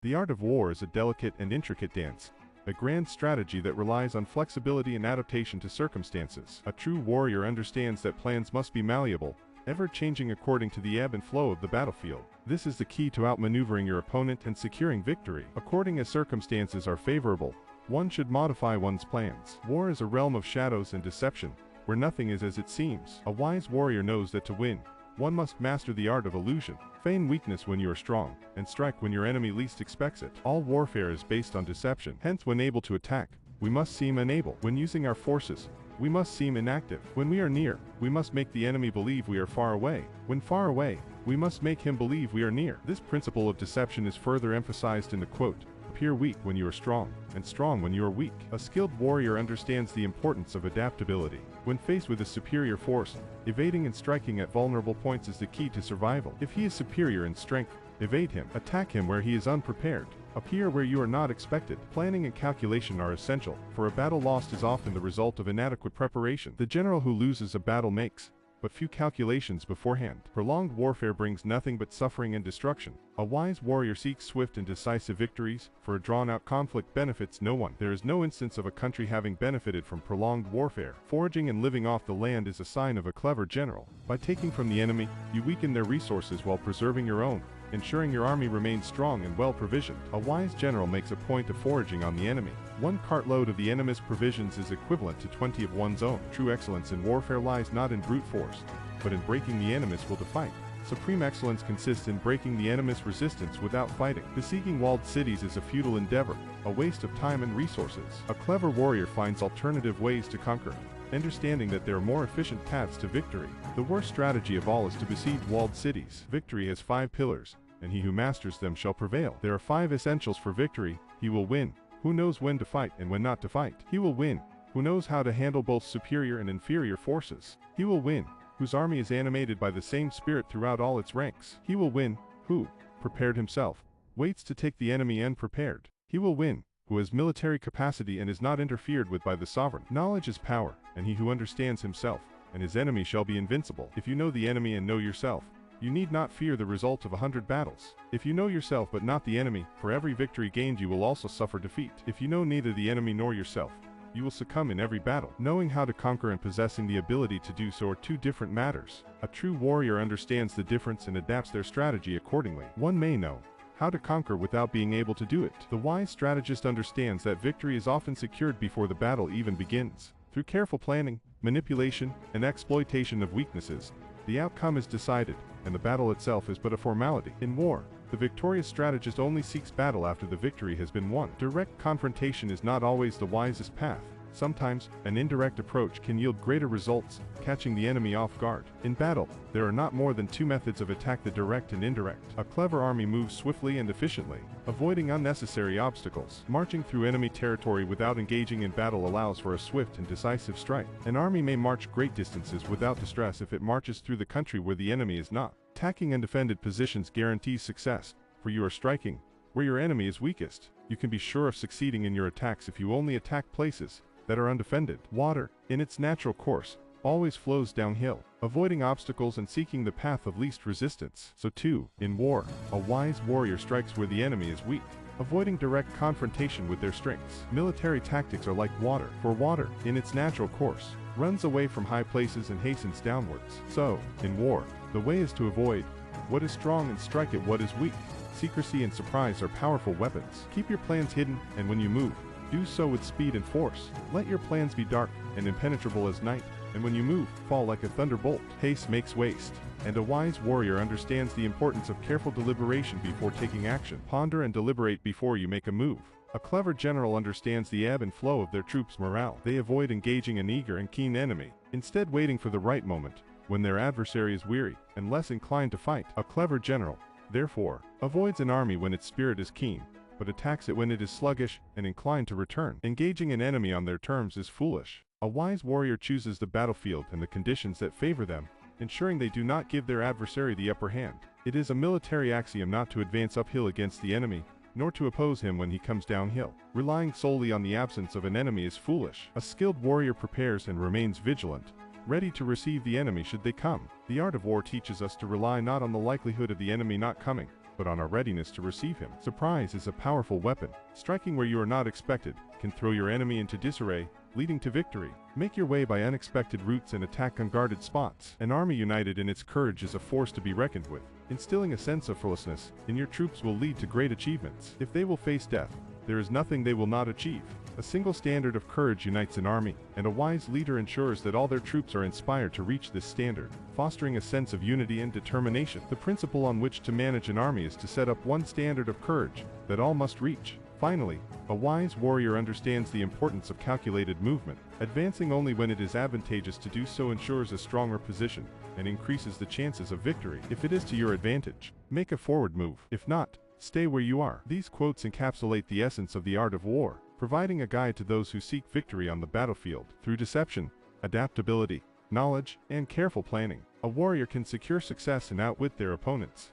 The art of war is a delicate and intricate dance, a grand strategy that relies on flexibility and adaptation to circumstances. A true warrior understands that plans must be malleable, ever-changing according to the ebb and flow of the battlefield. This is the key to outmaneuvering your opponent and securing victory. According as circumstances are favorable, one should modify one's plans. War is a realm of shadows and deception, where nothing is as it seems. A wise warrior knows that to win, one must master the art of illusion. Feign weakness when you are strong, and strike when your enemy least expects it. All warfare is based on deception. Hence, when able to attack, we must seem unable. When using our forces, we must seem inactive. When we are near, we must make the enemy believe we are far away. When far away, we must make him believe we are near. This principle of deception is further emphasized in the quote, "Appear weak when you are strong, and strong when you are weak." A skilled warrior understands the importance of adaptability. When faced with a superior force, evading and striking at vulnerable points is the key to survival. If he is superior in strength, evade him. Attack him where he is unprepared. Appear where you are not expected. Planning and calculation are essential, for a battle lost is often the result of inadequate preparation. The general who loses a battle makes but few calculations beforehand. Prolonged warfare brings nothing but suffering and destruction. A wise warrior seeks swift and decisive victories, for a drawn-out conflict benefits no one. There is no instance of a country having benefited from prolonged warfare. Foraging and living off the land is a sign of a clever general. By taking from the enemy, you weaken their resources while preserving your own, ensuring your army remains strong and well-provisioned. A wise general makes a point of foraging on the enemy. One cartload of the enemy's provisions is equivalent to 20 of one's own. True excellence in warfare lies not in brute force, but in breaking the enemy's will to fight. Supreme excellence consists in breaking the enemy's resistance without fighting. Besieging walled cities is a futile endeavor, a waste of time and resources. A clever warrior finds alternative ways to conquer, understanding that there are more efficient paths to victory. The worst strategy of all is to besiege walled cities. Victory has 5 pillars, and he who masters them shall prevail. There are 5 essentials for victory. He will win who knows when to fight and when not to fight. He will win who knows how to handle both superior and inferior forces. He will win whose army is animated by the same spirit throughout all its ranks. He will win who, prepared himself, waits to take the enemy unprepared. He will win who has military capacity and is not interfered with by the sovereign. Knowledge is power, and he who understands himself and his enemy shall be invincible. If you know the enemy and know yourself, you need not fear the result of 100 battles. If you know yourself but not the enemy, for every victory gained you will also suffer defeat. If you know neither the enemy nor yourself, you will succumb in every battle. Knowing how to conquer and possessing the ability to do so are 2 different matters. A true warrior understands the difference and adapts their strategy accordingly. One may know how to conquer without being able to do it. The wise strategist understands that victory is often secured before the battle even begins. Through careful planning, manipulation, and exploitation of weaknesses, the outcome is decided, and the battle itself is but a formality. In war, the victorious strategist only seeks battle after the victory has been won. Direct confrontation is not always the wisest path. Sometimes, an indirect approach can yield greater results, catching the enemy off guard. In battle, there are not more than 2 methods of attack: the direct and indirect. A clever army moves swiftly and efficiently, avoiding unnecessary obstacles. Marching through enemy territory without engaging in battle allows for a swift and decisive strike. An army may march great distances without distress if it marches through the country where the enemy is not. Attacking undefended positions guarantees success, for you are striking where your enemy is weakest. You can be sure of succeeding in your attacks if you only attack places that are undefended. Water, in its natural course, always flows downhill, avoiding obstacles and seeking the path of least resistance. So too, in war, a wise warrior strikes where the enemy is weak, avoiding direct confrontation with their strengths. Military tactics are like water, for water, in its natural course, runs away from high places and hastens downwards. So, in war, the way is to avoid what is strong and strike at what is weak. Secrecy and surprise are powerful weapons. Keep your plans hidden, and when you move, do so with speed and force. Let your plans be dark and impenetrable as night, and when you move, fall like a thunderbolt. Haste makes waste, and a wise warrior understands the importance of careful deliberation before taking action. Ponder and deliberate before you make a move. A clever general understands the ebb and flow of their troops' morale. They avoid engaging an eager and keen enemy, instead waiting for the right moment, when their adversary is weary and less inclined to fight. A clever general, therefore, avoids an army when its spirit is keen, but attacks it when it is sluggish and inclined to return. Engaging an enemy on their terms is foolish. A wise warrior chooses the battlefield and the conditions that favor them, ensuring they do not give their adversary the upper hand. It is a military axiom not to advance uphill against the enemy, nor to oppose him when he comes downhill. Relying solely on the absence of an enemy is foolish. A skilled warrior prepares and remains vigilant, ready to receive the enemy should they come. The art of war teaches us to rely not on the likelihood of the enemy not coming, but on our readiness to receive him. Surprise is a powerful weapon. Striking where you are not expected can throw your enemy into disarray, leading to victory. Make your way by unexpected routes and attack unguarded spots. An army united in its courage is a force to be reckoned with. Instilling a sense of fearlessness in your troops will lead to great achievements. If they will face death, there is nothing they will not achieve. A single standard of courage unites an army, and a wise leader ensures that all their troops are inspired to reach this standard, fostering a sense of unity and determination. The principle on which to manage an army is to set up one standard of courage that all must reach. Finally, a wise warrior understands the importance of calculated movement. Advancing only when it is advantageous to do so ensures a stronger position and increases the chances of victory. If it is to your advantage, make a forward move. If not, stay where you are. These quotes encapsulate the essence of the art of war, providing a guide to those who seek victory on the battlefield. Through deception, adaptability, knowledge, and careful planning, a warrior can secure success and outwit their opponents.